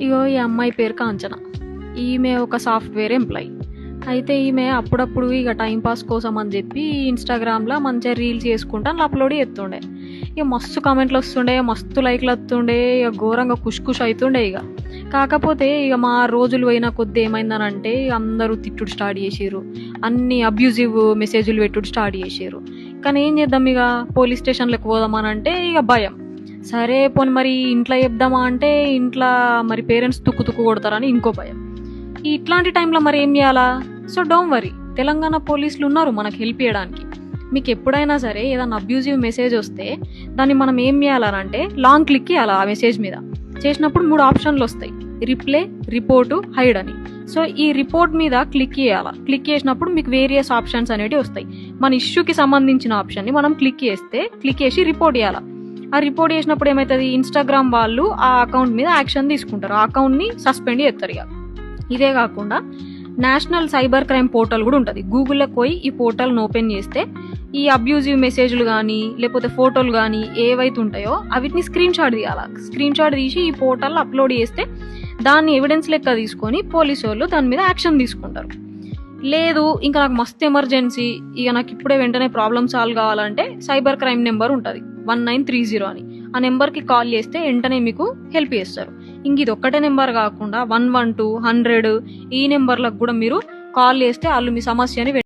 ఇగో ఈ అమ్మాయి పేరు కాంచన. ఈమె ఒక సాఫ్ట్వేర్ ఎంప్లాయీ. అయితే ఈమె అప్పుడప్పుడు ఇక టైంపాస్ కోసం అని చెప్పి ఇన్స్టాగ్రామ్లో మంచిగా రీల్స్ చేసుకుంటా అప్లోడ్ చేస్తుండే. ఇక మస్తు కామెంట్లు వస్తుండే, మస్తు లైక్లు వస్తుండే, ఇక ఘోరంగా ఖుష్ అవుతుండే. ఇక కాకపోతే ఇక మా రోజులు పోయిన కొద్ది ఏమైందనంటే అందరూ తిట్టుడు స్టార్ట్ చేసారు, అన్ని అబ్యూజివ్ మెసేజ్లు పెట్టుడు స్టార్ట్ చేసారు. కానీ ఏం చేద్దాం, ఇక పోలీస్ స్టేషన్లకు పోదామనంటే ఇక భయం. సరే పోనీ మరి ఇంట్లో చెప్దామా అంటే ఇంట్లో మరి పేరెంట్స్ తుక్కు కొడతారని ఇంకో భయం. ఇట్లాంటి టైంలో మరి ఏం చేయాలా? సో డోంట్ వరీ, తెలంగాణ పోలీసులు ఉన్నారు మనకు హెల్ప్ చేయడానికి. మీకు ఎప్పుడైనా సరే ఏదైనా అబ్యూజివ్ మెసేజ్ వస్తే దాన్ని మనం ఏం చేయాలనంటే లాంగ్ క్లిక్ చేయాలి ఆ మెసేజ్ మీద. చేసినప్పుడు 3 ఆప్షన్లు వస్తాయి: రిప్లై, రిపోర్టు, హైడ్ అని. సో ఈ రిపోర్ట్ మీద క్లిక్ చేయాలి. క్లిక్ చేసినప్పుడు మీకు వేరియస్ ఆప్షన్స్ అనేవి వస్తాయి. మన ఇష్యూకి సంబంధించిన ఆప్షన్ని మనం క్లిక్ చేసి రిపోర్ట్ చేయాలి. ఆ రిపోర్ట్ చేసినప్పుడు ఏమవుతుంది, ఇన్స్టాగ్రామ్ వాళ్ళు ఆ అకౌంట్ మీద యాక్షన్ తీసుకుంటారు, ఆ అకౌంట్ని సస్పెండ్ చేస్తారు. ఇక ఇదే కాకుండా నేషనల్ సైబర్ క్రైమ్ పోర్టల్ కూడా ఉంటుంది. గూగుల్లోకి పోయి ఈ పోర్టల్ని ఓపెన్ చేస్తే ఈ అబ్యూజివ్ మెసేజ్లు కానీ లేకపోతే ఫోటోలు కానీ ఏవైతే ఉంటాయో అవిటిని స్క్రీన్ షాట్ తీయాలి. స్క్రీన్ షాట్ తీసి ఈ పోర్టల్లో అప్లోడ్ చేస్తే దాన్ని ఎవిడెన్స్ లెక్క తీసుకొని పోలీసు వాళ్ళు దాని మీద యాక్షన్ తీసుకుంటారు. లేదు ఇంకా నాకు మస్తు ఎమర్జెన్సీ, ఇక నాకు ఇప్పుడే వెంటనే ప్రాబ్లమ్ సాల్వ్ కావాలంటే సైబర్ క్రైమ్ నెంబర్ ఉంటుంది 1930 అని. ఆ నెంబర్కి కాల్ చేస్తే వెంటనే మీకు హెల్ప్ చేస్తారు. ఇంక ఇది ఒక్కటే నెంబర్ కాకుండా 112, 100 ఈ నెంబర్లకు కూడా మీరు కాల్ చేస్తే వాళ్ళు మీ సమస్యని